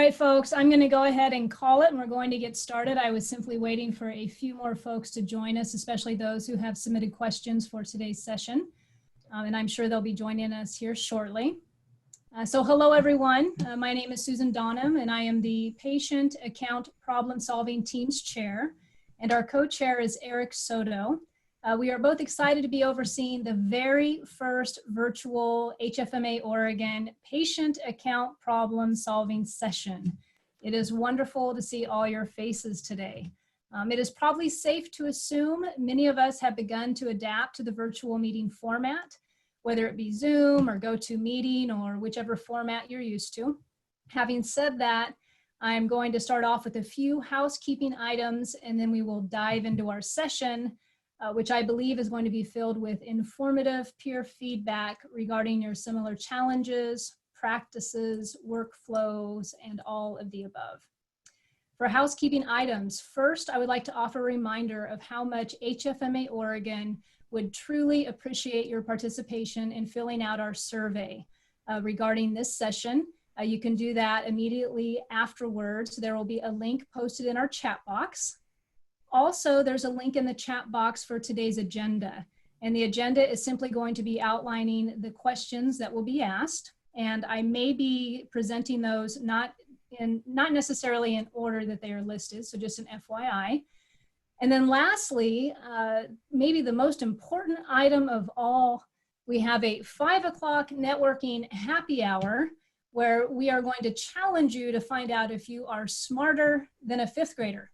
right, folks, I'm going to go ahead and call it, and we're going to get started. I was simply waiting for a few more folks to join us, especially those who have submitted questions for today's session. And I'm sure they'll be joining us here shortly. So hello, everyone. My name is Susan Donham, and I am the Patient Account Problem Solving Team's Chair, and our co-chair is Eric Soto. We are both excited to be overseeing the very first virtual HFMA Oregon Patient Account Problem Solving session. It is wonderful to see all your faces today. It is probably safe to assume many of us have begun to adapt to the virtual meeting format, whether it be Zoom or GoToMeeting or whichever format you're used to. Having said that, I'm going to start off with a few housekeeping items, and then we will dive into our session, which I believe is going to be filled with informative peer feedback regarding your similar challenges, practices, workflows, and all of the above. For housekeeping items, first, I would like to offer a reminder of how much HFMA Oregon would truly appreciate your participation in filling out our survey regarding this session. You can do that immediately afterwards. There will be a link posted in our chat box. Also, there's a link in the chat box for today's agenda. And the agenda is simply going to be outlining the questions that will be asked. And I may be presenting those not necessarily in order that they are listed, so just an FYI. And then lastly, maybe the most important item of all, we have a 5 o'clock networking happy hour where we are going to challenge you to find out if you are smarter than a 5th grader.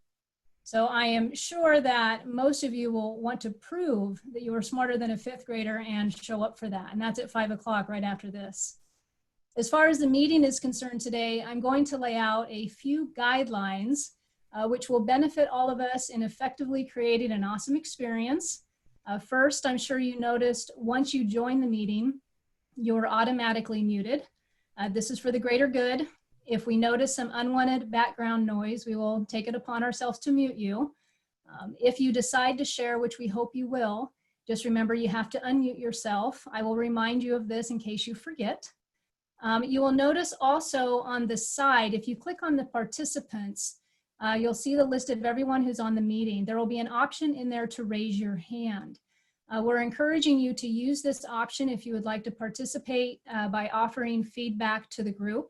So I am sure that most of you will want to prove that you are smarter than a 5th grader and show up for that. And that's at 5 o'clock right after this. As far as the meeting is concerned today, I'm going to lay out a few guidelines which will benefit all of us in effectively creating an awesome experience. First, I'm sure you noticed once you join the meeting, you're automatically muted. This is for the greater good. If we notice some unwanted background noise, we will take it upon ourselves to mute you. If you decide to share, which we hope you will, just remember you have to unmute yourself. I will remind you of this in case you forget. You will notice also on the side, if you click on the participants, you'll see the list of everyone who's on the meeting. There will be an option in there to raise your hand. We're encouraging you to use this option if you would like to participate by offering feedback to the group.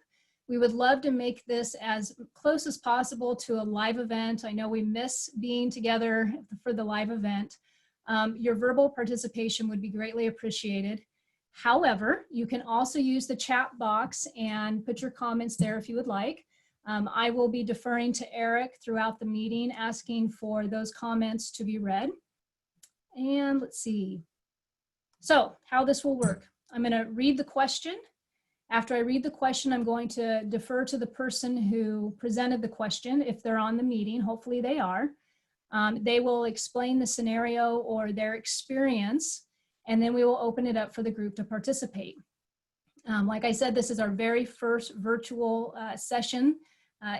We would love to make this as close as possible to a live event. I know we miss being together for the live event. Your verbal participation would be greatly appreciated. However, you can also use the chat box and put your comments there if you would like. I will be deferring to Eric throughout the meeting, asking for those comments to be read. And let's see. So how this will work. I'm going to read the question. After I read the question, I'm going to defer to the person who presented the question if they're on the meeting. Hopefully they are. They will explain the scenario or their experience, and then we will open it up for the group to participate. Like I said, this is our very first virtual session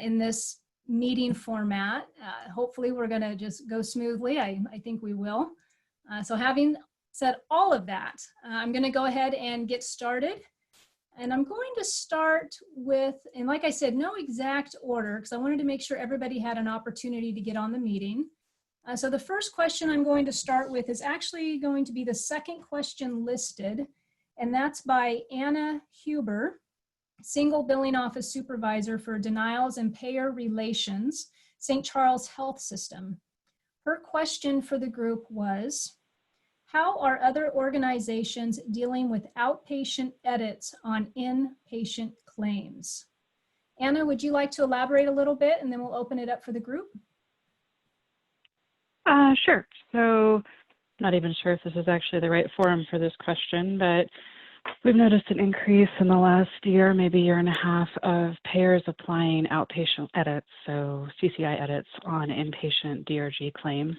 in this meeting format. Hopefully we're going to just go smoothly. I think we will. So having said all of that, I'm going to go ahead and get started. And I'm going to start with, and like I said, no exact order, because I wanted to make sure everybody had an opportunity to get on the meeting. So the first question I'm going to start with is actually going to be the second question listed, and that's by Anna Huber, Single Billing Office Supervisor for Denials and Payer Relations, St. Charles Health System. Her question for the group was, how are other organizations dealing with outpatient edits on inpatient claims? Anna, would you like to elaborate a little bit, and then we'll open it up for the group? Sure. So not even sure if this is actually the right forum for this question, but we've noticed an increase in the last year, maybe year and a half, of payers applying outpatient edits, so CCI edits on inpatient DRG claims.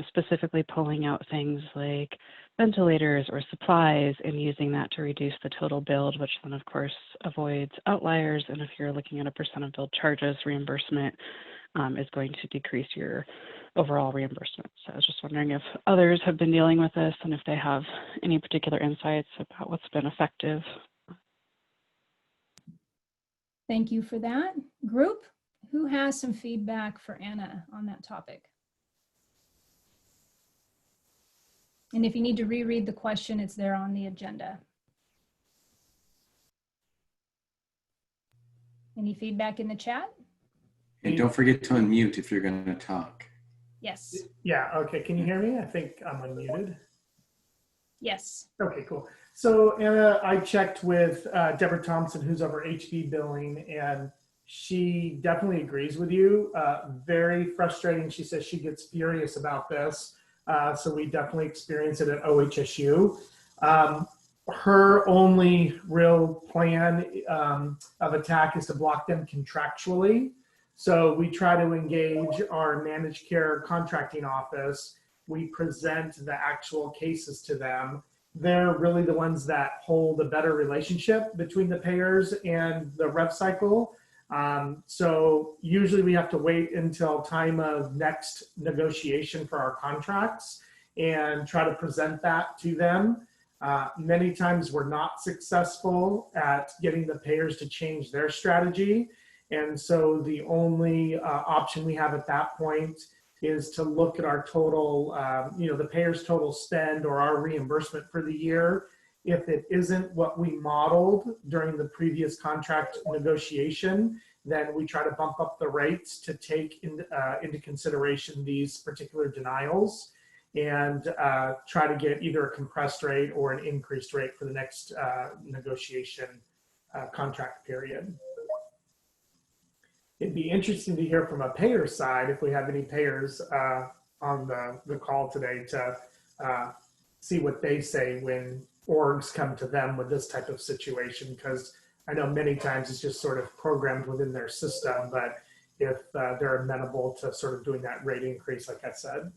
Specifically pulling out things like ventilators or supplies and using that to reduce the total billed, which then of course avoids outliers. And if you're looking at a % of billed charges, reimbursement is going to decrease your overall reimbursement. So I was just wondering if others have been dealing with this and if they have any particular insights about what's been effective. Thank you for that. Group, who has some feedback for Anna on that topic? And if you need to reread the question, it's there on the agenda. Any feedback in the chat? And don't forget to unmute if you're going to talk. Yes. Yeah, okay. Can you hear me? I think I'm unmuted. Yes. Okay, cool. So Anna, I checked with Deborah Thompson, who's over HB billing, and she definitely agrees with you. Very frustrating. She says she gets furious about this. So we definitely experience it at OHSU. Her only real plan of attack is to block them contractually. So we try to engage our managed care contracting office. We present the actual cases to them. They're really the ones that hold a better relationship between the payers and the rev cycle. So usually we have to wait until time of next negotiation for our contracts and try to present that to them. Many times we're not successful at getting the payers to change their strategy. And so the only option we have at that point is to look at our total, the payer's total spend or our reimbursement for the year. If it isn't what we modeled during the previous contract negotiation, then we try to bump up the rates to take into consideration these particular denials and try to get either a compressed rate or an increased rate for the next negotiation contract period. It'd be interesting to hear from a payer side, if we have any payers on the call today, to see what they say when orgs come to them with this type of situation, because I know many times it's just sort of programmed within their system, but if they're amenable to sort of doing that rate increase, like I said.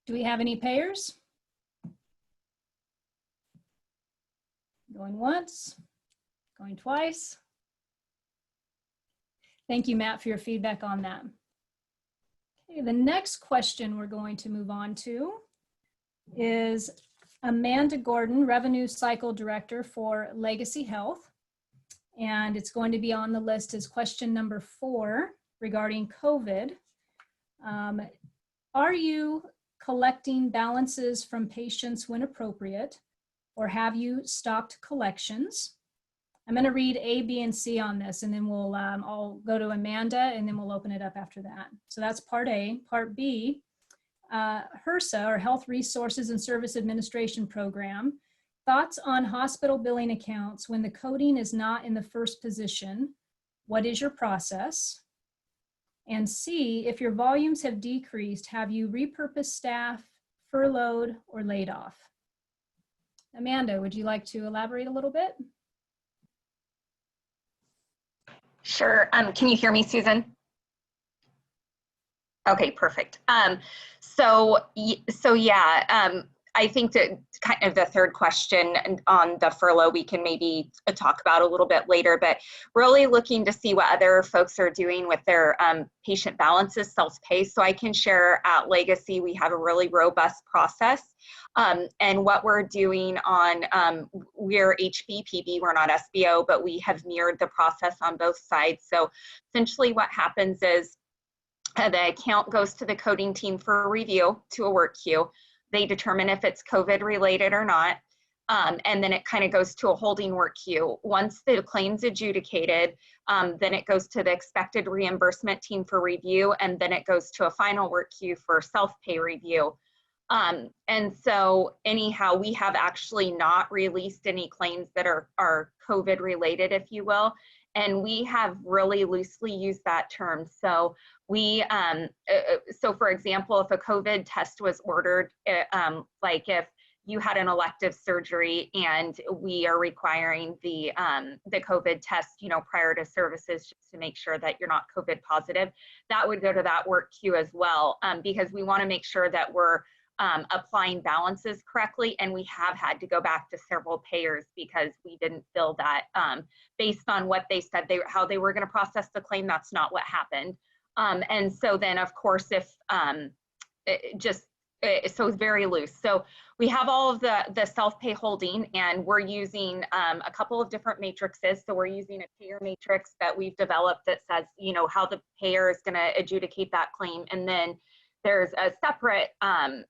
Do we have any payers? Going once, going twice. Thank you, Matt, for your feedback on that. Okay, the next question we're going to move on to is Amanda Gordon, Revenue Cycle Director for Legacy Health. And it's going to be on the list as question number 4 regarding COVID. Are you collecting balances from patients when appropriate, or have you stopped collections? I'm going to read A, B, and C on this, and then we'll I'll go to Amanda, and then we'll open it up after that. So that's part A. Part B, HRSA, or Health Resources and Service Administration Program. Thoughts on hospital billing accounts when the coding is not in the first position. What is your process? And C, if your volumes have decreased, have you repurposed staff, furloughed, or laid off? Amanda, would you like to elaborate a little bit? Sure. Can you hear me, Susan? Okay, perfect. So yeah, I think that kind of the third question on the furlough we can maybe talk about a little bit later, but really looking to see what other folks are doing with their patient balances, self-pay. So I can share at Legacy, we have a really robust process. And what we're doing on, we're HBPB, we're not SBO, but we have mirrored the process on both sides. So essentially what happens is the account goes to the coding team for a review to a work queue. They determine if it's COVID related or not. And then it kind of goes to a holding work queue. Once the claim's adjudicated, then it goes to the expected reimbursement team for review, and then it goes to a final work queue for self-pay review. And so anyhow, we have actually not released any claims that are COVID related, if you will. And we have really loosely used that term. So we, so for example, if a COVID test was ordered, like if you had an elective surgery and we are requiring the COVID test, prior to services just to make sure that you're not COVID positive, that would go to that work queue as well, because we want to make sure that we're applying balances correctly. And we have had to go back to several payers because we didn't fill that based on what they said, how they were going to process the claim. That's not what happened. And so then, of course, if just so it's very loose. So we have all of the self-pay holding, and we're using a couple of different matrices. So we're using a payer matrix that we've developed that says, you know, how the payer is going to adjudicate that claim. And then there's a separate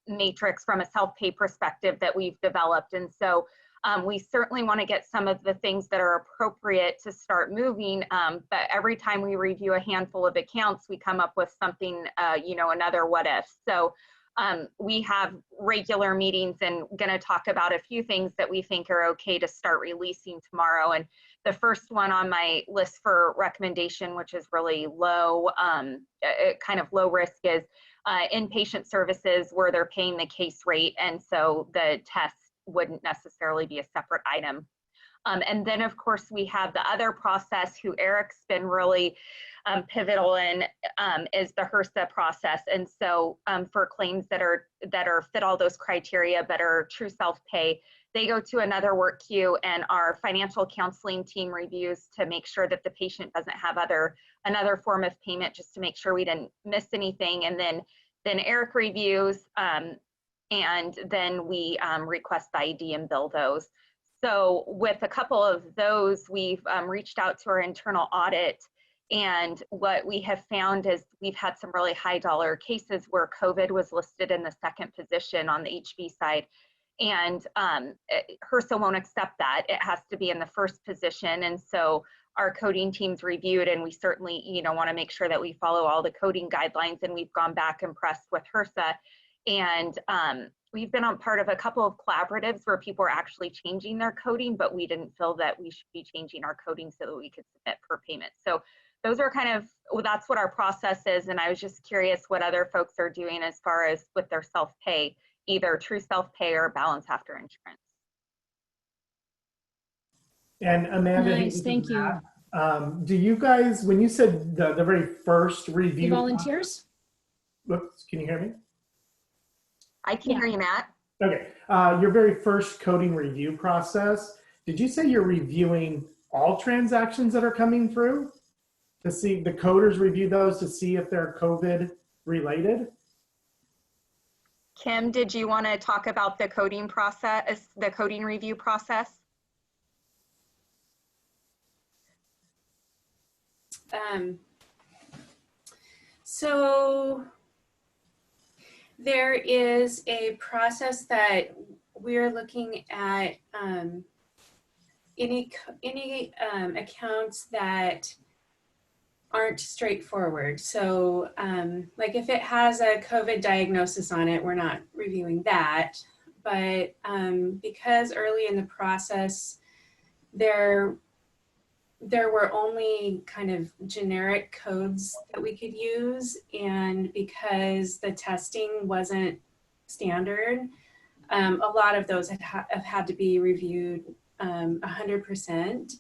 matrix from a self-pay perspective that we've developed. And so we certainly want to get some of the things that are appropriate to start moving, but every time we review a handful of accounts, we come up with something, you know, another what if. So we have regular meetings and going to talk about a few things that we think are okay to start releasing tomorrow. And the first one on my list for recommendation, which is really low, kind of low risk, is inpatient services where they're paying the case rate. And so the test wouldn't necessarily be a separate item. And then of course we have the other process who Eric's been really pivotal in, is the HRSA process. And so for claims that are fit all those criteria but are true self-pay, they go to another work queue, and our financial counseling team reviews to make sure that the patient doesn't have another form of payment, just to make sure we didn't miss anything. And then Eric reviews, and then we request the ID and bill those. So with a couple of those, we've reached out to our internal audit, and what we have found is we've had some really high dollar cases where COVID was listed in the second position on the HB side, and HRSA won't accept that. It has to be in the first position. And so our coding teams reviewed, and we certainly, you know, want to make sure that we follow all the coding guidelines, and we've gone back and pressed with HRSA. And we've been on part of a couple of collaboratives where people are actually changing their coding, but we didn't feel that we should be changing our coding so that we could submit per payment. So those are kind of, well, that's what our process is. And I was just curious what other folks are doing as far as with their self-pay, either true self-pay or balance after insurance. And Amanda, Nice, thank you. Do you guys, when you said the very first review, The volunteers? Whoops, can you hear me? I can hear you, Matt. Okay, your very first coding review process, did you say you're reviewing all transactions that are coming through? To see, the coders review those to see if they're COVID related? Kim, did you want to talk about the coding process, the coding review process? So there is a process that we're looking at, any accounts that aren't straightforward. So like if it has a COVID diagnosis on it, we're not reviewing that. But because early in the process, there were only kind of generic codes that we could use, and because the testing wasn't standard, a lot of those have had to be reviewed 100%.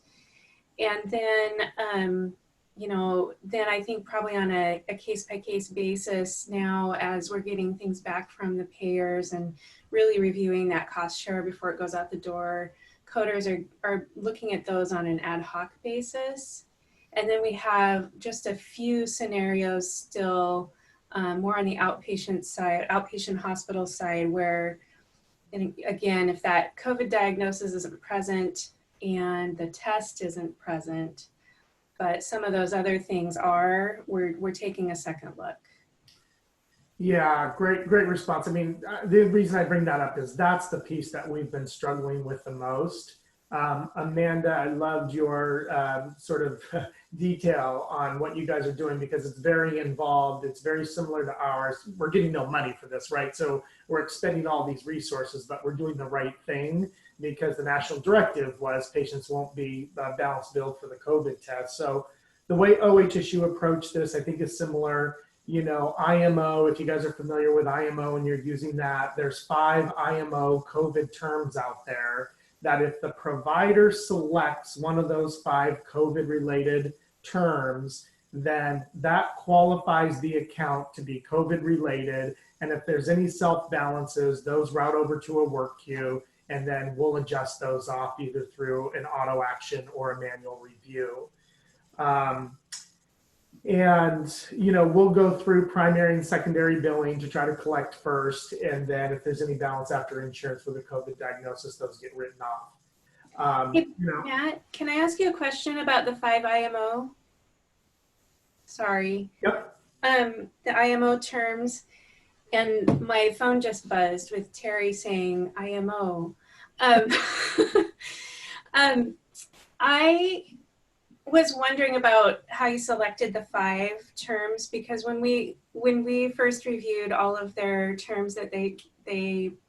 And then, you know, then I think probably on a case-by-case basis now, as we're getting things back from the payers and really reviewing that cost share before it goes out the door, coders are looking at those on an ad hoc basis. And then we have just a few scenarios still more on the outpatient side, outpatient hospital side, where, and again, if that COVID diagnosis isn't present and the test isn't present, but some of those other things are, we're taking a second look. Yeah, great response. I mean, the reason I bring that up is that's the piece that we've been struggling with the most. Amanda, I loved your sort of detail on what you guys are doing, because it's very involved. It's very similar to ours. We're getting no money for this, right? So we're expending all these resources, but we're doing the right thing, because the national directive was patients won't be balance billed for the COVID test. So the way OHSU approached this, I think, is similar. You know, IMO, if you guys are familiar with IMO and you're using that, there's 5 IMO COVID terms out there that if the provider selects one of those 5 COVID related terms, then that qualifies the account to be COVID related. And if there's any self balances, those route over to a work queue, and then we'll adjust those off either through an auto action or a manual review. And, we'll go through primary and secondary billing to try to collect first. And then if there's any balance after insurance with a COVID diagnosis, those get written off. Hey, Matt, can I ask you a question about the 5 IMO? Sorry. Yep. The IMO terms, and my phone just buzzed with Terry saying IMO. I was wondering about how you selected the 5 terms, because when we first reviewed all of their terms that they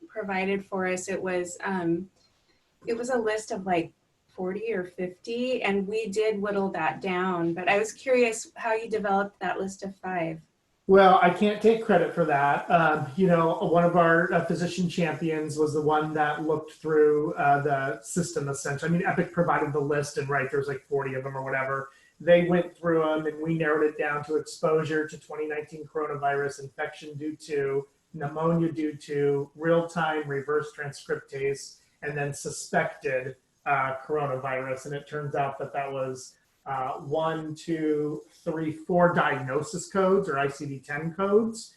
provided for us, it was a list of like 40 or 50, and we did whittle that down. But I was curious how you developed that list of 5. Well, I can't take credit for that. One of our physician champions was the one that looked through the system, essentially. I mean, Epic provided the list, and there's like 40 of them or whatever. They went through them, and we narrowed it down to exposure to 2019 coronavirus, infection due to, pneumonia due to, real-time reverse transcriptase, and then suspected coronavirus. And it turns out that was 1, 2, 3, 4 diagnosis codes or ICD-10 codes.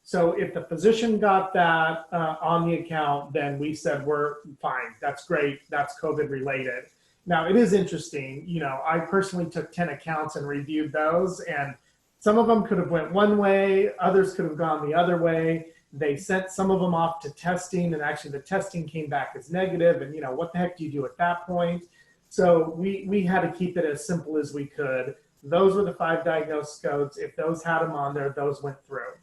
So if the physician got that on the account, then we said, we're fine. That's great. That's COVID related. Now it is interesting. I personally took 10 accounts and reviewed those, and some of them could have went one way. Others could have gone the other way. They sent some of them off to testing, and actually the testing came back as negative. And what the heck do you do at that point? So we had to keep it as simple as we could. Those were the 5 diagnosis codes. If those had them on there, those went through.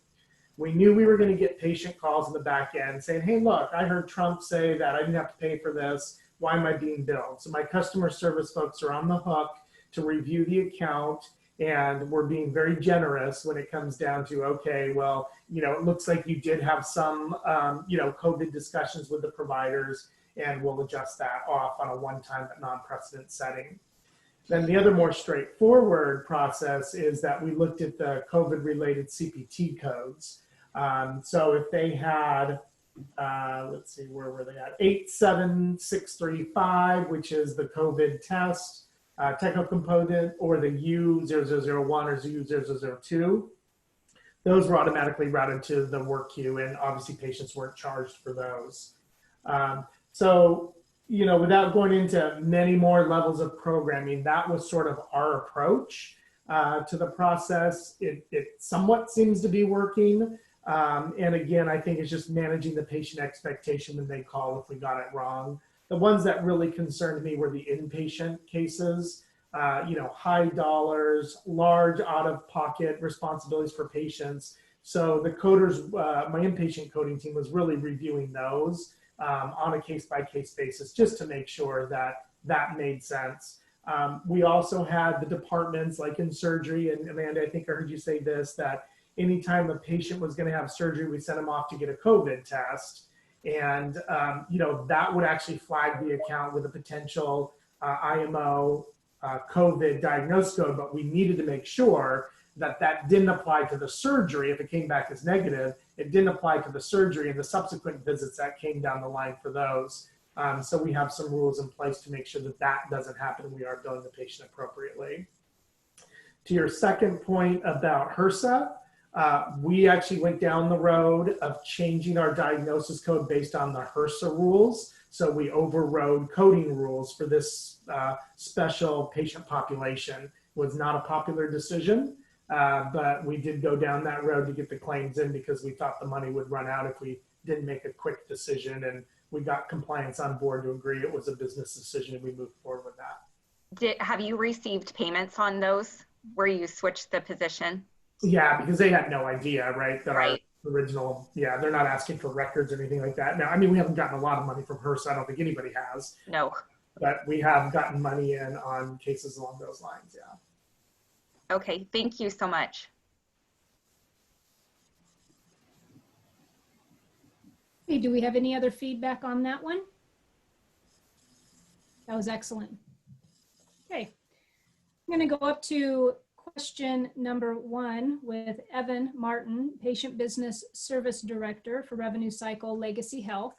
We knew we were going to get patient calls in the back end saying, hey, look, I heard Trump say that I didn't have to pay for this. Why am I being billed? So my customer service folks are on the hook to review the account, and we're being very generous when it comes down to, okay, well, it looks like you did have some, COVID discussions with the providers, and we'll adjust that off on a one-time but non-precedent setting. Then the other more straightforward process is that we looked at the COVID-related CPT codes. So if they had, let's see, where were they at? 87635, which is the COVID test, technical component, or the U0001 or U0002, those were automatically routed to the work queue, and obviously patients weren't charged for those. So, without going into many more levels of programming, that was sort of our approach to the process. It somewhat seems to be working. And again, I think it's just managing the patient expectation when they call if we got it wrong. The ones that really concerned me were the inpatient cases, high dollars, large out-of-pocket responsibilities for patients. So the coders, my inpatient coding team was really reviewing those on a case-by-case basis, just to make sure that made sense. We also had the departments like in surgery, and Amanda, I think I heard you say this, that anytime a patient was going to have surgery, we sent them off to get a COVID test. And, that would actually flag the account with a potential IMO COVID diagnosis code, but we needed to make sure that didn't apply to the surgery. If it came back as negative, it didn't apply to the surgery and the subsequent visits that came down the line for those. So we have some rules in place to make sure that doesn't happen, and we are billing the patient appropriately. To your second point about HRSA, we actually went down the road of changing our diagnosis code based on the HRSA rules. So we overrode coding rules for this special patient population. It was not a popular decision, but we did go down that road to get the claims in because we thought the money would run out if we didn't make a quick decision, and we got compliance on board to agree it was a business decision, and we moved forward with that. Have you received payments on those where you switched the position? Yeah, because they had no idea, right? That right. Our original, they're not asking for records or anything like that. Now, I mean, we haven't gotten a lot of money from HRSA. I don't think anybody has. No. But we have gotten money in on cases along those lines, yeah. Okay, thank you so much. Hey, do we have any other feedback on that one? That was excellent. Okay, I'm going to go up to question number 1 with Evan Martin, Patient Business Service Director for Revenue Cycle Legacy Health.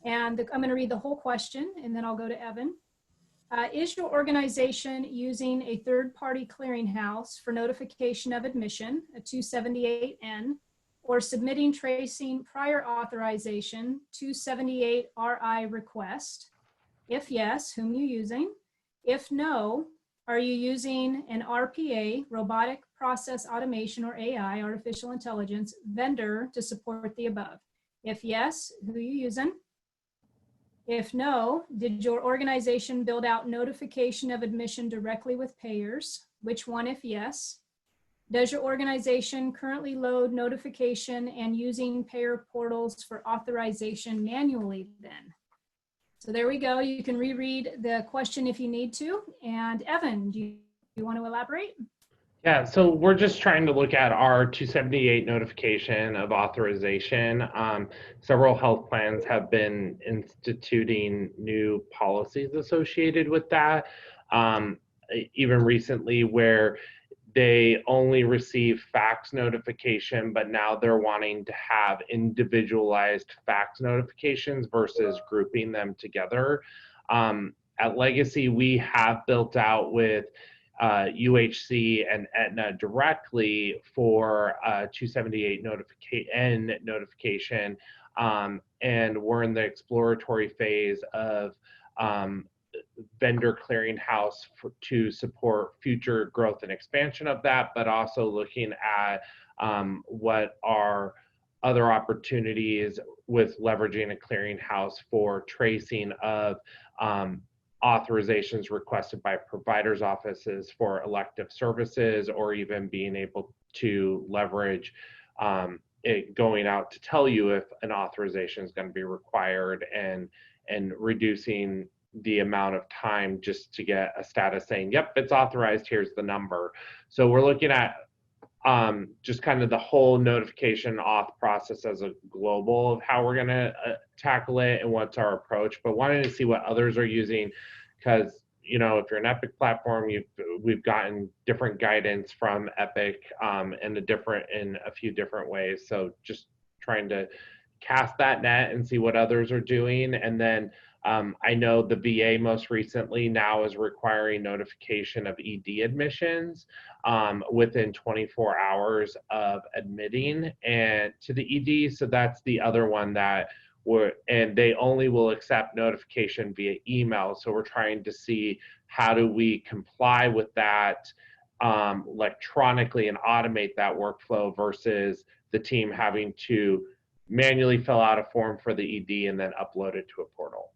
And I'm going to read the whole question, and then I'll go to Evan. Is your organization using a third-party clearinghouse for notification of admission, a 278N, or submitting tracing prior authorization 278 RI request? If yes, whom you using? If no, are you using an RPA, robotic process automation, or AI, artificial intelligence, vendor to support the above? If yes, who are you using? If no, did your organization build out notification of admission directly with payers? Which one if yes? Does your organization currently load notification and using payer portals for authorization manually then? So there we go. You can reread the question if you need to. And Evan, do you want to elaborate? Yeah, so we're just trying to look at our 278 notification of authorization. Several health plans have been instituting new policies associated with that. Even recently where they only receive fax notification, but now they're wanting to have individualized fax notifications versus grouping them together. At Legacy, we have built out with UHC and Aetna directly for 278 notification, and we're in the exploratory phase of vendor clearinghouse to support future growth and expansion of that, but also looking at what are other opportunities with leveraging a clearinghouse for tracing of authorizations requested by providers' offices for elective services, or even being able to leverage it going out to tell you if an authorization is going to be required, and reducing the amount of time just to get a status saying, yep, it's authorized, here's the number. So we're looking at just kind of the whole notification auth process as a global of how we're going to tackle it and what's our approach, but wanted to see what others are using, because if you're an Epic platform, we've gotten different guidance from Epic in a few different ways. So just trying to cast that net and see what others are doing. And then I know the VA most recently now is requiring notification of ED admissions within 24 hours of admitting and to the ED. So that's the other one that and they only will accept notification via email. So we're trying to see how do we comply with that electronically and automate that workflow versus the team having to manually fill out a form for the ED and then upload it to a portal.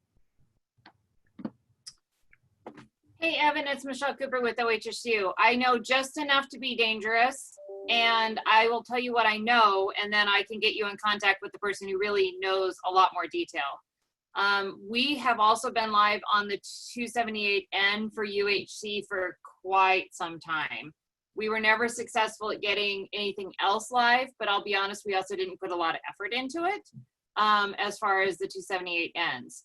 Hey, Evan, it's Michelle Cooper with OHSU. I know just enough to be dangerous, and I will tell you what I know, and then I can get you in contact with the person who really knows a lot more detail. We have also been live on the 278N for UHC for quite some time. We were never successful at getting anything else live, but I'll be honest, we also didn't put a lot of effort into it as far as the 278Ns.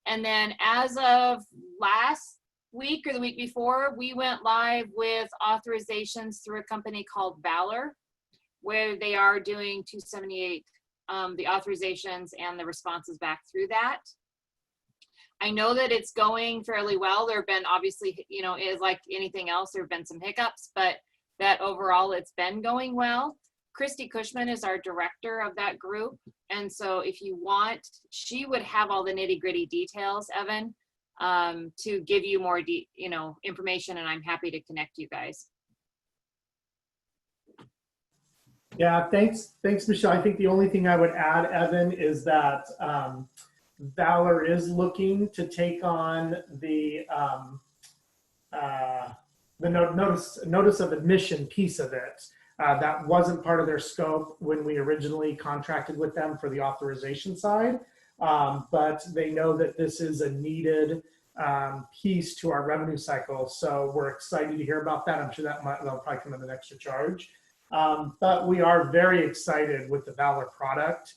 And then as of last week or the week before, we went live with authorizations through a company called Valor, where they are doing 278, the authorizations and the responses back through that. I know that it's going fairly well. There have been obviously, is like anything else, there have been some hiccups, but that overall it's been going well. Christy Cushman is our director of that group. And so if you want, she would have all the nitty gritty details, Evan, to give you more information, and I'm happy to connect you guys. Yeah, thanks, Michelle. I think the only thing I would add, Evan, is that Valor is looking to take on the notice of admission piece of it. That wasn't part of their scope when we originally contracted with them for the authorization side, but they know that this is a needed piece to our revenue cycle. So we're excited to hear about that. I'm sure that'll probably come at an extra charge. But we are very excited with the Valor product.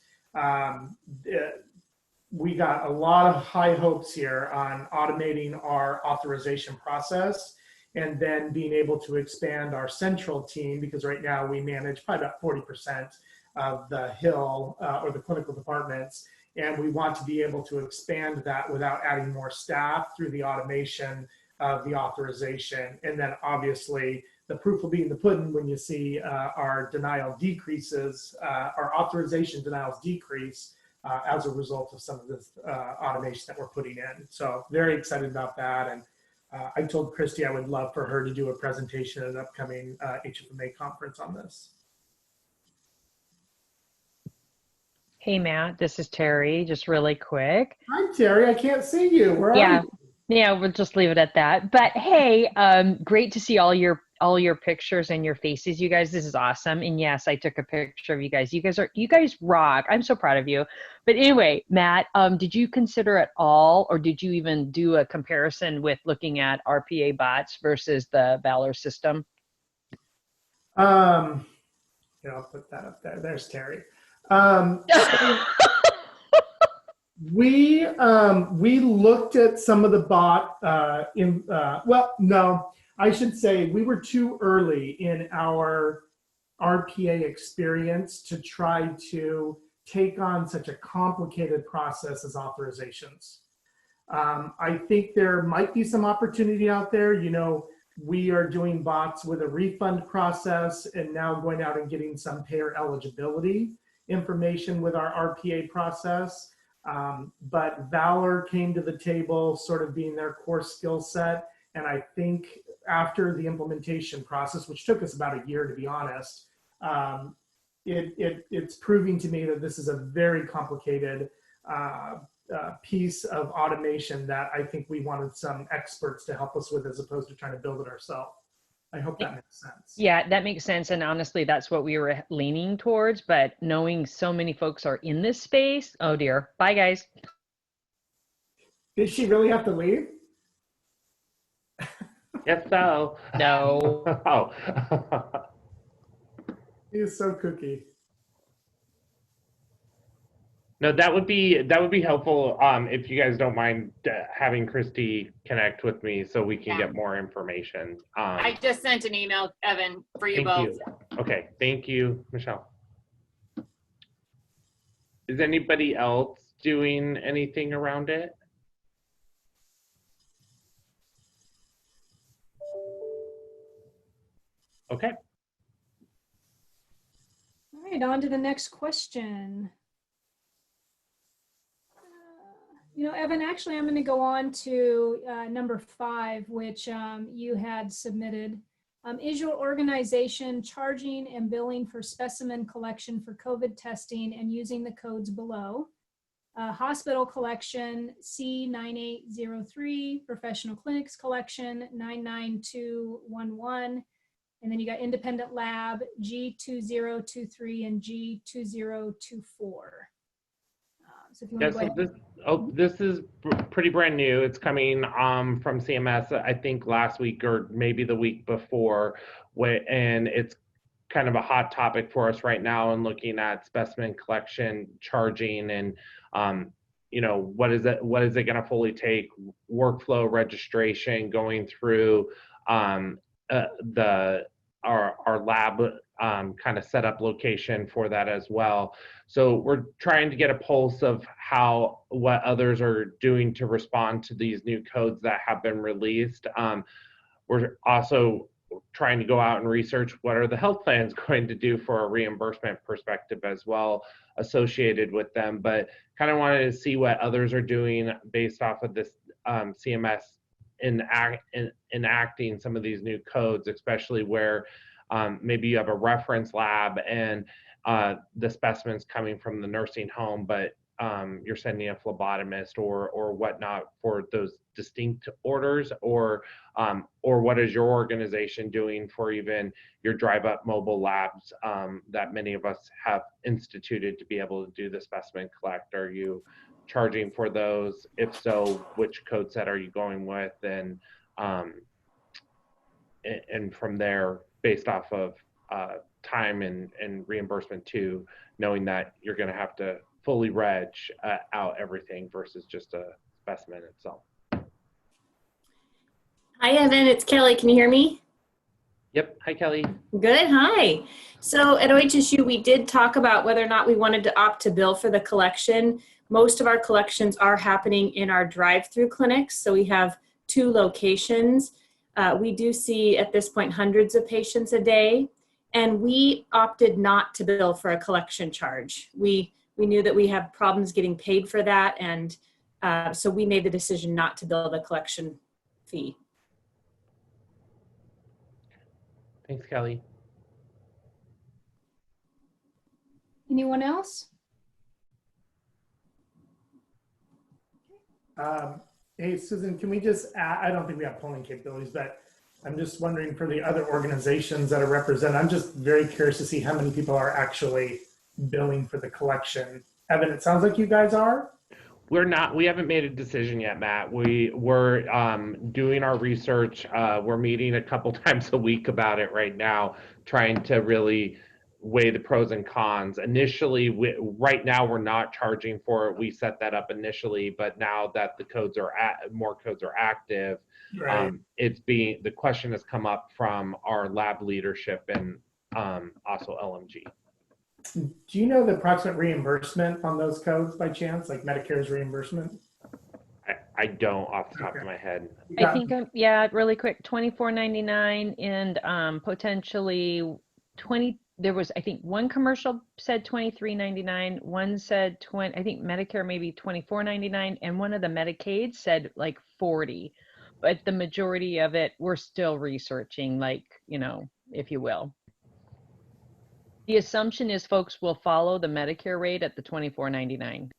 We got a lot of high hopes here on automating our authorization process, and then being able to expand our central team, because right now we manage probably about 40% of the Hill or the clinical departments, And we want to be able to expand that without adding more staff through the automation of the authorization. And then obviously the proof will be in the pudding when you see our denial decreases, our authorization denials decrease as a result of some of this automation that we're putting in. So very excited about that. And I told Christy I would love for her to do a presentation at an upcoming HFMA conference on this. Hey, Matt, this is Terry, just really quick. Hi, Terry. I can't see you. Where are you? Yeah, we'll just leave it at that. But hey, great to see all your pictures and your faces, you guys. This is awesome. And yes, I took a picture of you guys. You guys rock. I'm so proud of you. But anyway, Matt, did you consider at all, or did you even do a comparison with looking at RPA bots versus the Valor system? Yeah, I'll put that up there. There's Terry. We looked at some of the bot well, no, I should say we were too early in our RPA experience to try to take on such a complicated process as authorizations. I think there might be some opportunity out there. You know, we are doing bots with a refund process and now going out and getting some payer eligibility information with our RPA process. But Valor came to the table sort of being their core skill set. And I think after the implementation process, which took us about a year to be honest, it's proving to me that this is a very complicated piece of automation that I think we wanted some experts to help us with as opposed to trying to build it ourselves. I hope that makes sense. Yeah, that makes sense. And honestly, that's what we were leaning towards. But knowing so many folks are in this space, oh dear. Bye, guys. Did she really have to leave? Yes, so. No. Oh. He is so kooky. No, that would be helpful if you guys don't mind having Christy connect with me so we can get more information. I just sent an email, Evan, for you both. Okay, thank you, Michelle. Is anybody else doing anything around it? Okay. All right, on to the next question. You know, Evan, actually, I'm going to go on to number 5, which you had submitted. Is your organization charging and billing for specimen collection for COVID testing and using the codes below? Hospital collection C9803, professional clinics collection 99211, and then you got independent lab G2023 and G2024. So if you want to go ahead. This is pretty brand new. It's coming from CMS, I think last week or maybe the week before, and it's kind of a hot topic for us right now and looking at specimen collection, charging, and you know, what is it going to fully take, workflow, registration, going through our lab kind of setup location for that as well. So we're trying to get a pulse of what others are doing to respond to these new codes that have been released. We're also trying to go out and research what are the health plans going to do for a reimbursement perspective as well associated with them, but kind of wanted to see what others are doing based off of this CMS enacting some of these new codes, especially where maybe you have a reference lab and the specimen's coming from the nursing home, but you're sending a phlebotomist or whatnot for those distinct orders, or what is your organization doing for even your drive-up mobile labs that many of us have instituted to be able to do the specimen collect? Are you charging for those? If so, which code set are you going with? And from there, based off of time and reimbursement too, knowing that you're going to have to fully reg out everything versus just a specimen itself. Hi, Evan. It's Kelly. Can you hear me? Yep. Hi, Kelly. Good, hi. So at OHSU, we did talk about whether or not we wanted to opt to bill for the collection. Most of our collections are happening in our drive-through clinics, so we have 2 locations. We do see at this point hundreds of patients a day, and we opted not to bill for a collection charge. We knew that we have problems getting paid for that, and so we made the decision not to bill the collection fee. Thanks, Kelly. Anyone else? Hey, Susan, can we just add, I don't think we have polling capabilities, but I'm just wondering for the other organizations that are represented, I'm just very curious to see how many people are actually billing for the collection. Evan, it sounds like you guys are. We're not, we haven't made a decision yet, Matt. We're doing our research. We're meeting a couple times a week about it right now, trying to really weigh the pros and cons. Initially, right now we're not charging for it. We set that up initially, but now that the codes are more codes are active, Right. the question has come up from our lab leadership and also LMG. Do you know the approximate reimbursement on those codes by chance, like Medicare's reimbursement? I don't off the top of my head. I think, yeah, really quick, $24.99 and potentially 20. There was, I think, one commercial said $23.99. One said I think Medicare maybe $24.99, and one of the Medicaid said like $40. But the majority of it, we're still researching, like, you know, if you will. The assumption is folks will follow the Medicare rate at the $24.99.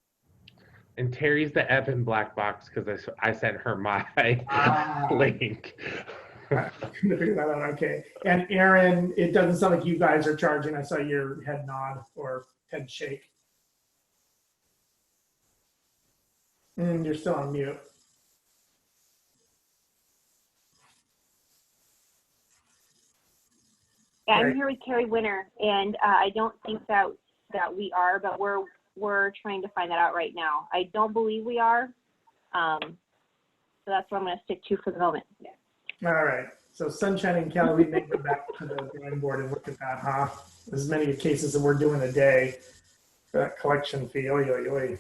And Terry's the Evan black box because I sent her my link. I'm gonna figure that out. Okay. And Aaron, it doesn't sound like you guys are charging. I saw your head nod or head shake. You're still on mute. Yeah, I'm here with Carrie Winter, and I don't think that we are, but we're trying to find that out right now. I don't believe we are, so that's what I'm going to stick to for the moment. Yeah. All right. So Sunshine and Kelly, we may go back to the drawing board and look at that, huh? As many cases that we're doing a day, that collection fee. Oy, oy, oy.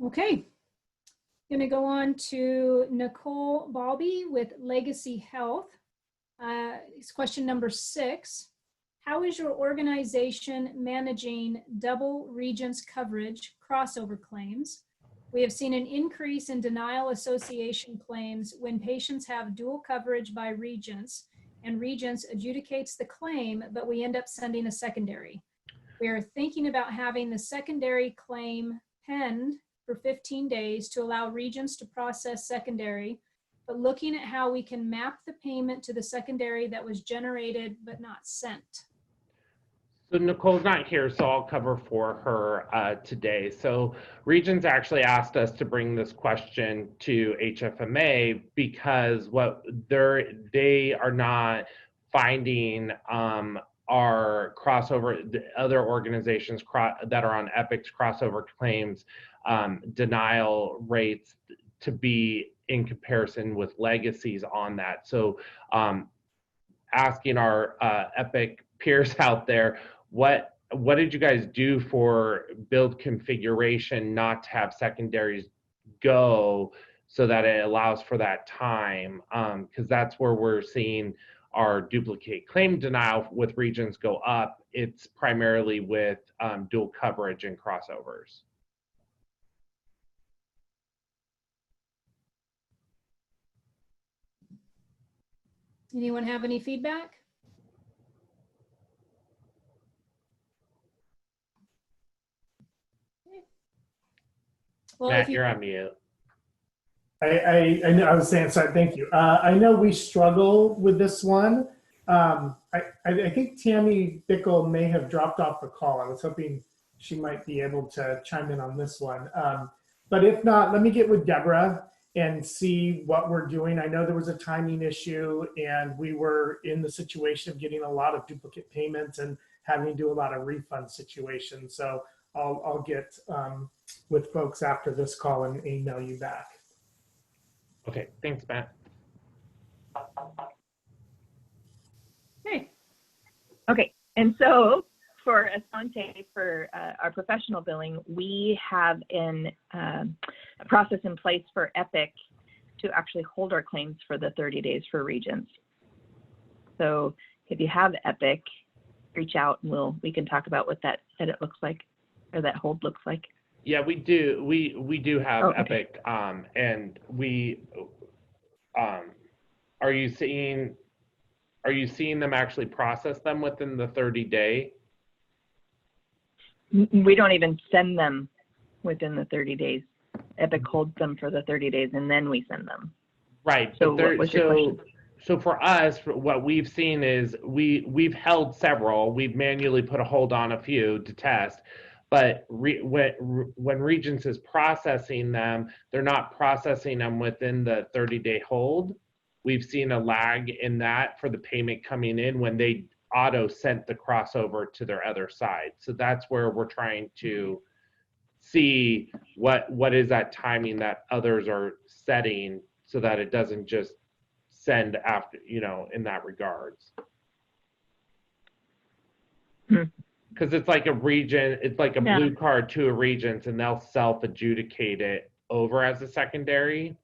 Okay. Going to go on to Nicole Balby with Legacy Health. It's question number 6. How is your organization managing double Regents coverage crossover claims? We have seen an increase in denial association claims when patients have dual coverage by Regents and Regents adjudicates the claim, but we end up sending a secondary. We are thinking about having the secondary claim penned for 15 days to allow Regents to process secondary, but looking at how we can map the payment to the secondary that was generated but not sent. So Nicole's not here, so I'll cover for her today. So Regents actually asked us to bring this question to HFMA because they are not finding our crossover, the other organizations that are on Epic's crossover claims denial rates to be in comparison with legacies on that. So asking our Epic peers out there, what did you guys do for build configuration not to have secondaries go so that it allows for that time? Because that's where we're seeing our duplicate claim denial with Regents go up. It's primarily with dual coverage and crossovers. Anyone have any feedback? Well, Matt, you're on mute. I know, I was saying, sorry, thank you. I know we struggle with this one. I think Tammy Bickle may have dropped off the call. I was hoping she might be able to chime in on this one. But if not, let me get with Deborah and see what we're doing. I know there was a timing issue and we were in the situation of getting a lot of duplicate payments and having to do a lot of refund situations. So I'll get with folks after this call and email you back. Okay, thanks, Matt. Okay, and so for Asante, for our professional billing, we have a process in place for Epic to actually hold our claims for the 30 days for Regents. So if you have Epic, reach out and we can talk about what that edit looks like, or that hold looks like. Yeah, we do. We do have Epic, and we are you seeing them actually process them within the 30-day? We don't even send them within the 30 days. Epic holds them for the 30 days and then we send them. Right. So what was your question? So for us, what we've seen is we've held several. We've manually put a hold on a few to test, but when Regents is processing them, they're not processing them within the 30-day hold. We've seen a lag in that for the payment coming in when they auto sent the crossover to their other side. So that's where we're trying to see what is that timing that others are setting so that it doesn't just send after, in that regards. Because it's like a Regent, it's like a blue card to a Regents, and they'll self-adjudicate it over as a secondary.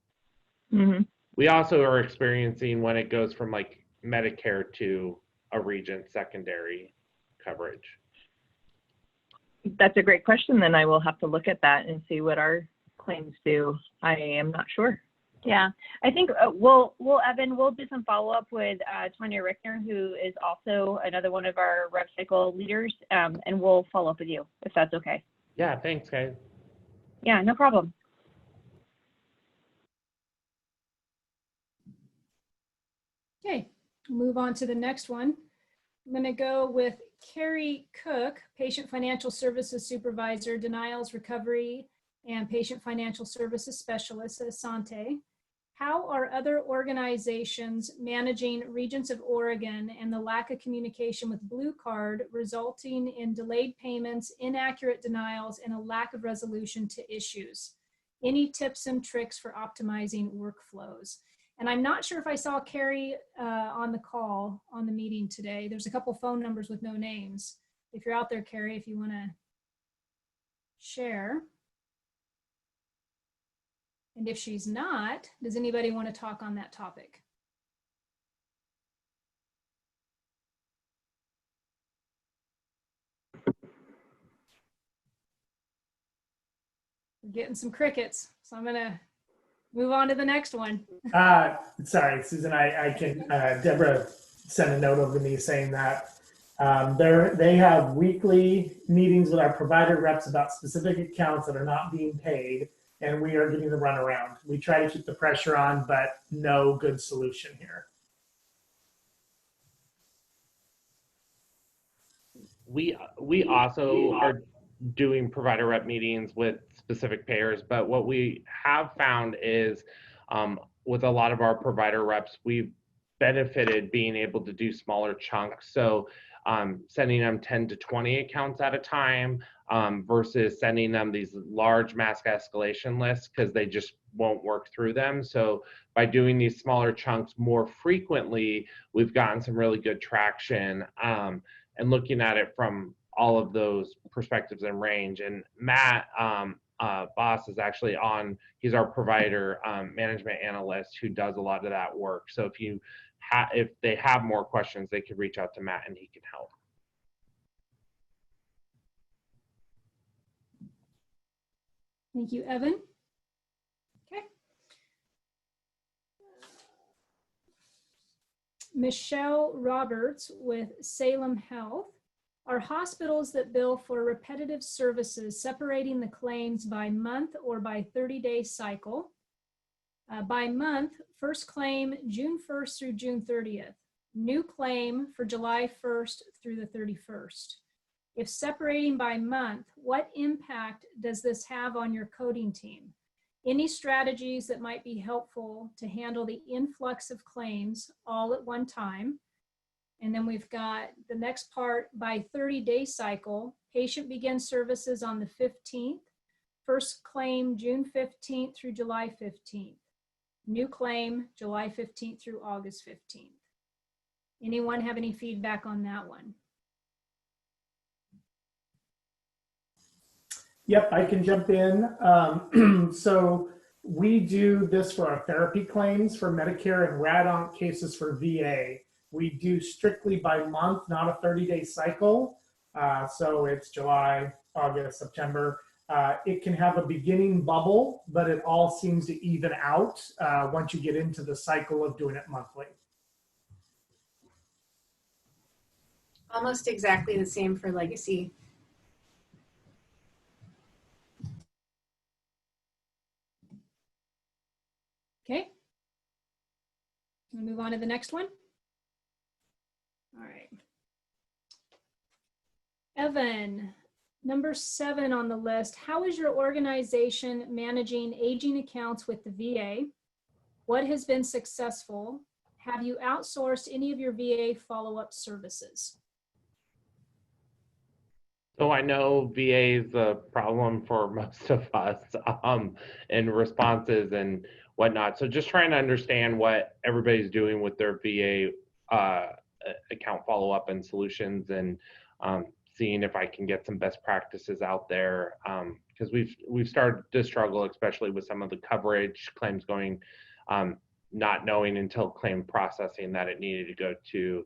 Mm-hmm. We also are experiencing when it goes from like Medicare to a Regent secondary coverage. That's a great question. Then I will have to look at that and see what our claims do. I am not sure. Yeah, I think Evan, we'll do some follow-up with Tanya Rickner, who is also another one of our rev cycle leaders, and we'll follow up with you if that's okay. Yeah, thanks, guys. Yeah, no problem. Okay, move on to the next one. I'm going to go with Carrie Cook, Patient Financial Services Supervisor, Denials Recovery, and Patient Financial Services Specialist at Asante. How are other organizations managing Regents of Oregon and the lack of communication with Blue Card resulting in delayed payments, inaccurate denials, and a lack of resolution to issues? Any tips and tricks for optimizing workflows? And I'm not sure if I saw Carrie on the call on the meeting today. There's a couple phone numbers with no names. If you're out there, Carrie, if you want to share. And if she's not, does anybody want to talk on that topic? We're getting some crickets, so I'm going to move on to the next one. Sorry, Susan, I can, Deborah sent a note over to me saying that they have weekly meetings with our provider reps about specific accounts that are not being paid, and we are getting the runaround. We try to keep the pressure on, but no good solution here. We also are doing provider rep meetings with specific payers, but what we have found is with a lot of our provider reps, we've benefited being able to do smaller chunks. So sending them 10 to 20 accounts at a time versus sending them these large mass escalation lists because they just won't work through them. So by doing these smaller chunks more frequently, we've gotten some really good traction and looking at it from all of those perspectives and range. And Matt Boss is actually on, he's our provider management analyst who does a lot of that work. So if they have more questions, they could reach out to Matt and he can help. Thank you, Evan. Okay. Michelle Roberts with Salem Health. Are hospitals that bill for repetitive services separating the claims by month or by 30-day cycle? By month, first claim June 1st through June 30th. New claim for July 1st through the 31st. If separating by month, what impact does this have on your coding team? Any strategies that might be helpful to handle the influx of claims all at one time? And then we've got the next part, by 30-day cycle, patient begins services on the 15th. First claim, June 15th through July 15th. New claim, July 15th through August 15th. Anyone have any feedback on that one? Yep, I can jump in. So we do this for our therapy claims for Medicare and RAD-ONC cases for VA. We do strictly by month, not a 30-day cycle. So it's July, August, September. It can have a beginning bubble, but it all seems to even out once you get into the cycle of doing it monthly. Almost exactly the same for legacy. Okay. We'll move on to the next one. All right. Evan, number 7 on the list. How is your organization managing aging accounts with the VA? What has been successful? Have you outsourced any of your VA follow-up services? So I know VA is a problem for most of us in responses and whatnot. So just trying to understand what everybody's doing with their VA account follow-up and solutions, and seeing if I can get some best practices out there, because we've started to struggle, especially with some of the coverage claims going, not knowing until claim processing that it needed to go to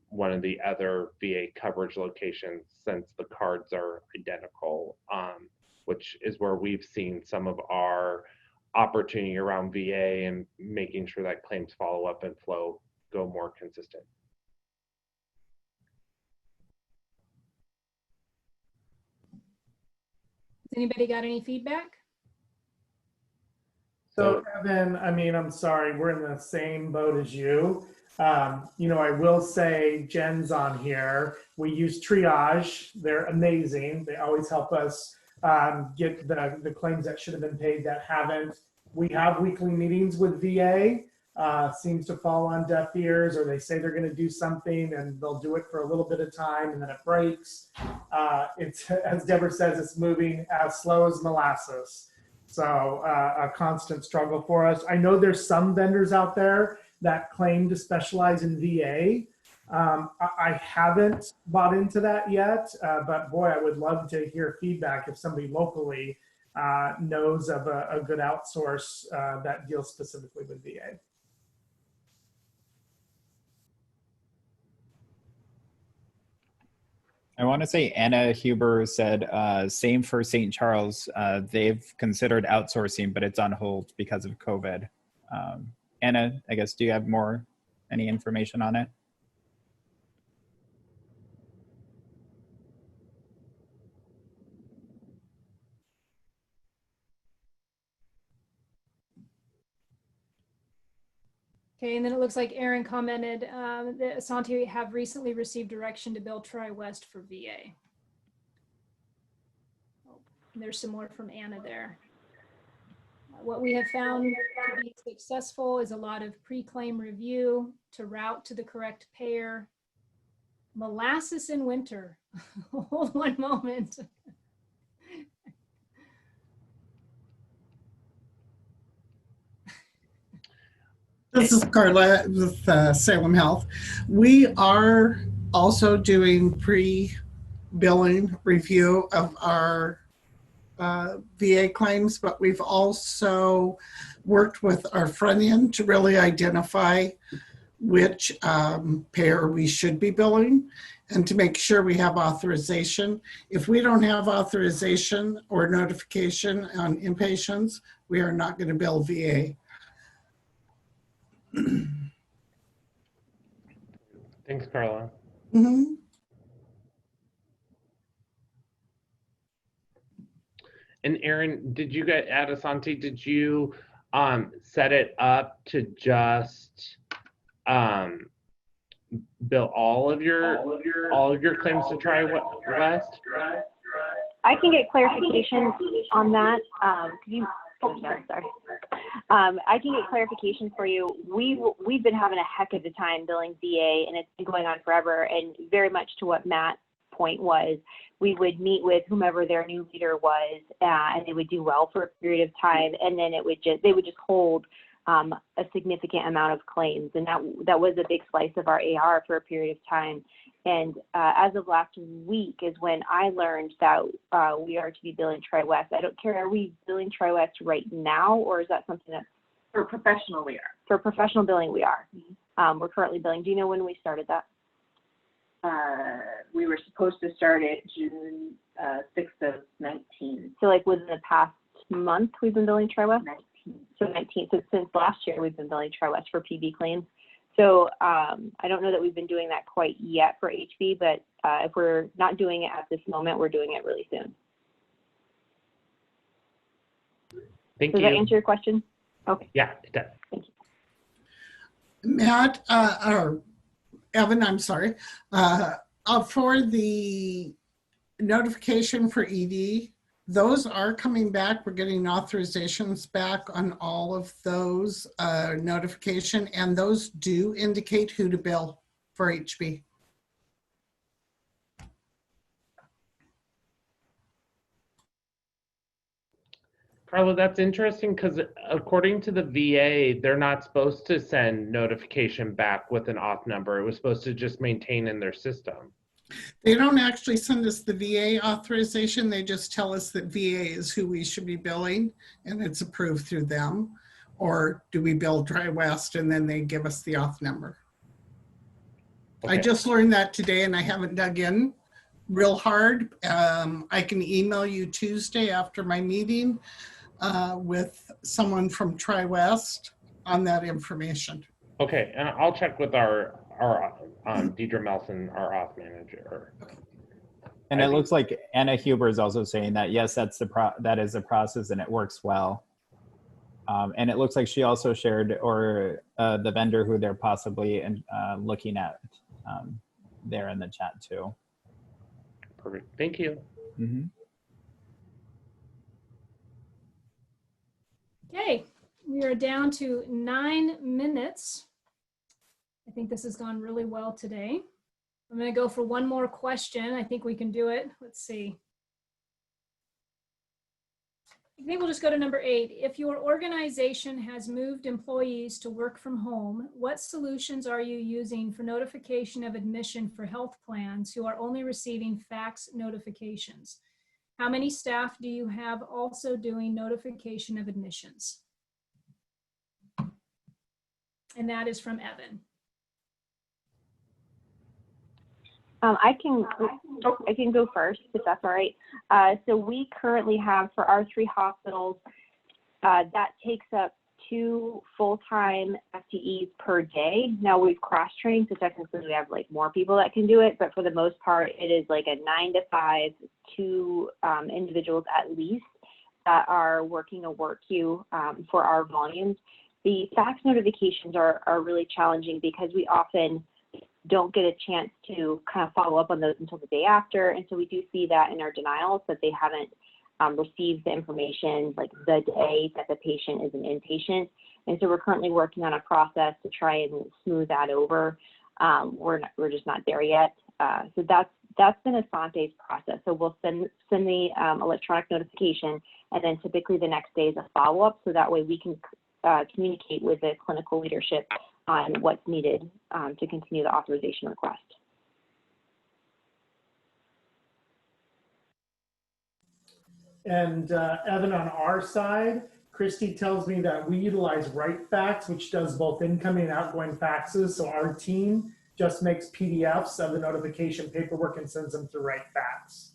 one of the other VA coverage locations, since the cards are identical, which is where we've seen some of our opportunity around VA and making sure that claims follow up and flow go more consistent. Has anybody got any feedback? So Evan, I mean, I'm sorry, we're in the same boat as you. You know, I will say Jen's on here. We use Triage. They're amazing. They always help us get the claims that should have been paid that haven't. We have weekly meetings with VA. Seems to fall on deaf ears, or they say they're going to do something and they'll do it for a little bit of time and then it breaks. It's, as Deborah says, it's moving as slow as molasses. So a constant struggle for us. I know there's some vendors out there that claim to specialize in VA. I haven't bought into that yet, but boy, I would love to hear feedback if somebody locally knows of a good outsource that deals specifically with VA. I want to say Anna Huber said same for St. Charles. They've considered outsourcing, but it's on hold because of COVID. Anna, I guess, do you have any information on it? Okay, and then it looks like Aaron commented that Asante have recently received direction to bill Tri-West for VA. Oh, there's some more from Anna there. What we have found to be successful is a lot of pre-claim review to route to the correct payer. Molasses in winter. Hold one moment. This is Carla with Salem Health. We are also doing pre-billing review of our VA claims, but we've also worked with our front end to really identify which payer we should be billing and to make sure we have authorization. If we don't have authorization or notification on inpatients, we are not going to bill VA. Thanks, Carla. Mm-hmm. And Aaron, did you get at Asante? Did you set it up to just bill all of your claims to Tri-West? I can get clarification on that. I can get clarification for you. We've been having a heck of a time billing VA, and it's been going on forever. And very much to what Matt point was we would meet with whomever their new leader was, and they would do well for a period of time, and then they would just hold a significant amount of claims, and that was a big slice of our AR for a period of time. And as of last week is when I learned that we are to be billing Tri-West. I don't care, are we billing Tri-West right now, or is that something that's For professional, we are. for professional billing? We are. We're currently billing. Do you know when we started that? We were supposed to start it June 6th of 19. So like within the past month, we've been billing Tri-West? 19. So 19. So since last year, we've been billing Tri-West for PB claims. So I don't know that we've been doing that quite yet for HB, but if we're not doing it at this moment, we're doing it really soon. Thank Does you. that answer your question? Okay. Yeah, it does. Thank you. Matt, or Evan, I'm sorry, for the notification for ED, those are coming back. We're getting authorizations back on all of those notification, and those do indicate who to bill for HB. Carla, that's interesting because according to the VA, they're not supposed to send notification back with an auth number. It was supposed to just maintain in their system. They don't actually send us the VA authorization. They just tell us that VA is who we should be billing and it's approved through them. Or do we bill Tri-West and then they give us the auth number. Okay. I just learned that today and I haven't dug in real hard. I can email you Tuesday after my meeting with someone from Tri-West on that information. Okay, and I'll check with our Deidre Melson, our auth manager. Okay. And it looks like Anna Huber is also saying that yes, that is a process and it works well. And it looks like she also shared the vendor who they're possibly looking at there in the chat too. Perfect. Thank you. Mm-hmm. Okay, we are down to 9 minutes. I think this has gone really well today. I'm going to go for one more question. I think we can do it. Let's see. I think we'll just go to number 8. If your organization has moved employees to work from home, what solutions are you using for notification of admission for health plans who are only receiving fax notifications? How many staff do you have also doing notification of admissions? And that is from Evan. I can go first, if that's all right. So we currently have, for our 3 hospitals, that takes up 2 full-time FTEs per day. Now we've cross-trained, so technically we have like more people that can do it, but for the most part, it is like a 9 to 5, 2 individuals at least that are working a work queue for our volumes. The fax notifications are really challenging because we often don't get a chance to kind of follow up on those until the day after. And so we do see that in our denials that they haven't received the information like the day that the patient is an inpatient. And so we're currently working on a process to try and smooth that over. We're just not there yet. So that's been Asante's process. So we'll send the electronic notification, and then typically the next day is a follow-up. So that way we can communicate with the clinical leadership on what's needed to continue the authorization request. And Evan, on our side, Christy tells me that we utilize WriteFax, which does both incoming and outgoing faxes. So our team just makes PDFs of the notification paperwork and sends them through WriteFax.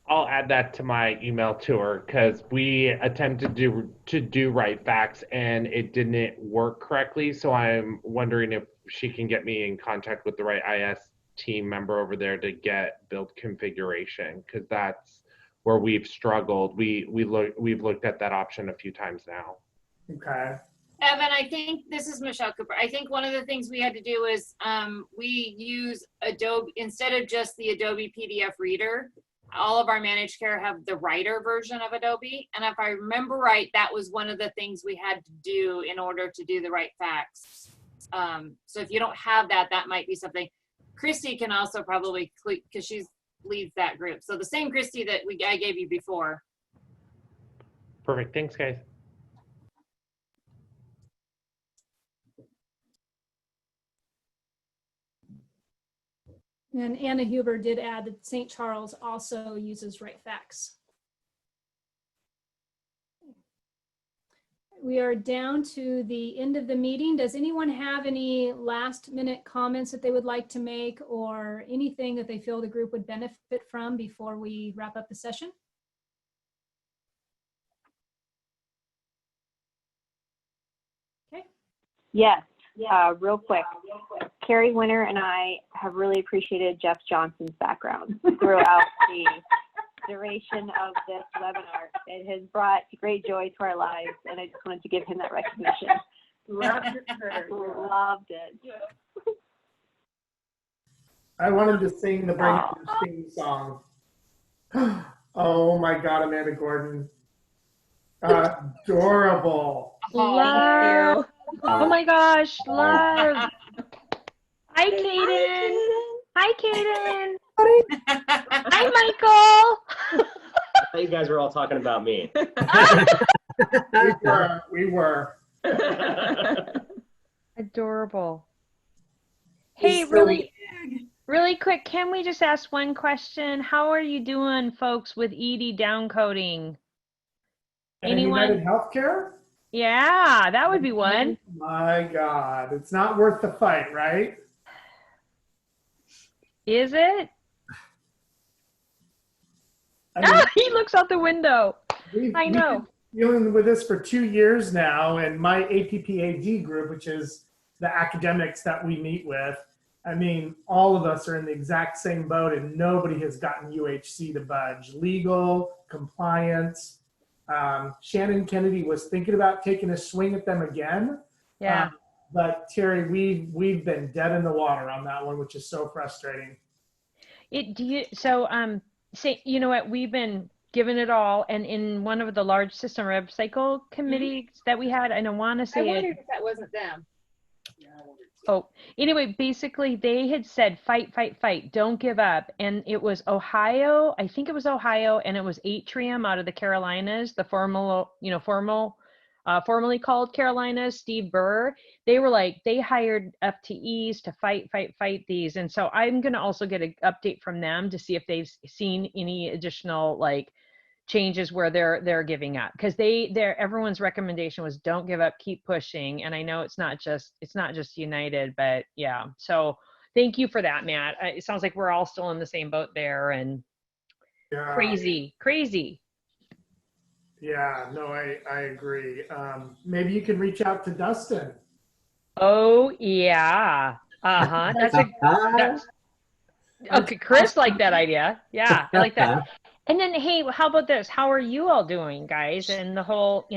I'll add that to my email to her because we attempted to do WriteFax and it didn't work correctly. So I'm wondering if she can get me in contact with the right IS team member over there to get build configuration, because that's where we've struggled. We've looked at that option a few times now. Okay. Evan, I think this is Michelle Cooper. I think one of the things we had to do is we use Adobe instead of just the Adobe PDF reader. All of our managed care have the writer version of Adobe. And if I remember right, that was one of the things we had to do in order to do the WriteFax. So if you don't have that, that might be something. Christy can also probably, because she leads that group. So the same Christy that I gave you before. Perfect. Thanks, guys. And Anna Huber did add that St. Charles also uses WriteFax. We are down to the end of the meeting. Does anyone have any last minute comments that they would like to make, or anything that they feel the group would benefit from before we wrap up the session? Okay. Yes, real quick. Carrie Winter and I have really appreciated Jeff Johnson's background throughout the duration of this webinar. It has brought great joy to our lives, and I just wanted to give him that recognition. Loved it. I wanted to sing the Breakers theme song. Oh my God, Amanda Gordon. Adorable. Love. Oh my gosh, love. Hi, Kaden. Hi, Kaden. Hi, Michael. I thought you guys were all talking about me. We were. Adorable. Hey, really quick, can we just ask one question? How are you doing, folks, with ED downcoding? Anyone? United Healthcare? Yeah, that would be one. My God, it's not worth the fight, right? Is it? He looks out the window. I know. We've been dealing with this for 2 years now, and my APPAD group, which is the academics that we meet with, I mean, all of us are in the exact same boat, and nobody has gotten UHC to budge. Legal, compliance. Shannon Kennedy was thinking about taking a swing at them again. Yeah. But Terry, we've been dead in the water on that one, which is so frustrating. Say, you know what, we've been given it all, and in one of the large system rev cycle committees that we had, I don't want to say I wondered if that wasn't them. Oh, anyway, basically they had said, fight, fight, fight, don't give up. And it was Ohio, I think it was Ohio, and it was Atrium out of the Carolinas, the formerly called Carolinas, Steve Burr. They were like, they hired FTEs to fight, fight, fight these. And so I'm going to also get an update from them to see if they've seen any additional like changes where they're giving up, because everyone's recommendation was don't give up, keep pushing. And I know it's not just United, but yeah. So thank you for that, Matt. It sounds like we're all still in the same boat there, and yeah. Crazy. Yeah, no, I agree. Maybe you can reach out to Dustin. Oh yeah. That's okay. Chris liked that idea. Yeah, I like that. And then, hey, how about this? How are you all doing, guys? And the whole,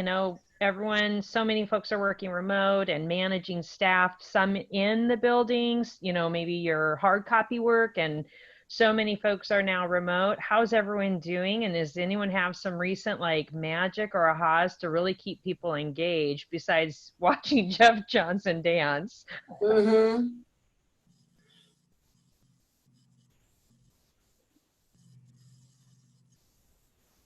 everyone, so many folks are working remote and managing staff, some in the buildings, maybe your hard copy work, and so many folks are now remote. How's everyone doing? And does anyone have some recent like magic or ahas to really keep people engaged besides watching Jeff Johnson dance? Mm-hmm.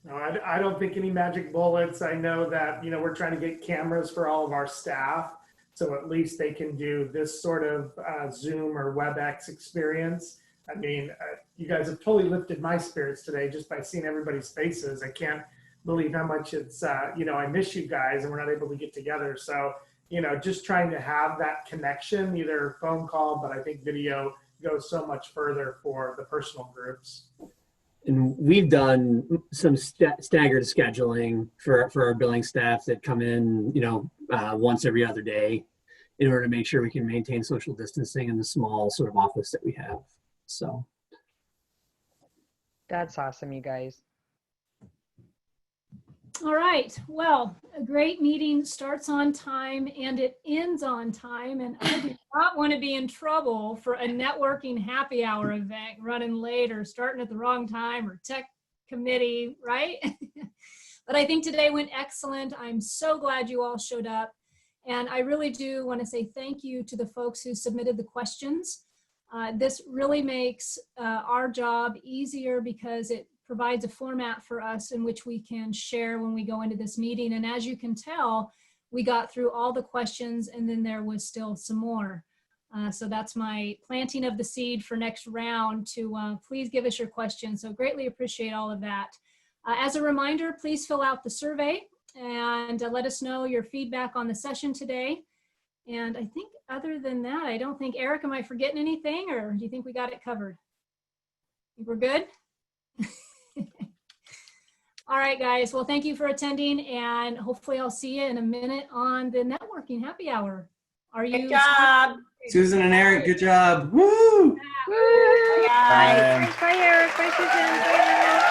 No, I don't think any magic bullets. I know that, we're trying to get cameras for all of our staff, so at least they can do this sort of Zoom or WebEx experience. I mean, you guys have totally lifted my spirits today just by seeing everybody's faces. I can't believe how much it's, I miss you guys and we're not able to get together. So, just trying to have that connection, either phone call, but I think video goes so much further for the personal groups. And we've done some staggered scheduling for our billing staff that come in, once every other day in order to make sure we can maintain social distancing in the small sort of office that we have. So. That's awesome, you guys. All right. Well, a great meeting starts on time and it ends on time. And I do not want to be in trouble for a networking happy hour event running late or starting at the wrong time or tech committee, right? But I think today went excellent. I'm so glad you all showed up. And I really do want to say thank you to the folks who submitted the questions. This really makes our job easier because it provides a format for us in which we can share when we go into this meeting. And as you can tell, we got through all the questions and then there was still some more. So that's my planting of the seed for next round to please give us your questions. So greatly appreciate all of that. As a reminder, please fill out the survey and let us know your feedback on the session today. And I think other than that, I don't think, Eric, am I forgetting anything, or do you think we got it covered? Think we're good? All right, guys. Well, thank you for attending, and hopefully I'll see you in a minute on the networking happy hour. Are you? Good job. Susan and Eric, good job. Woo! Woo! Bye. Bye, Eric. Bye, Susan. Bye.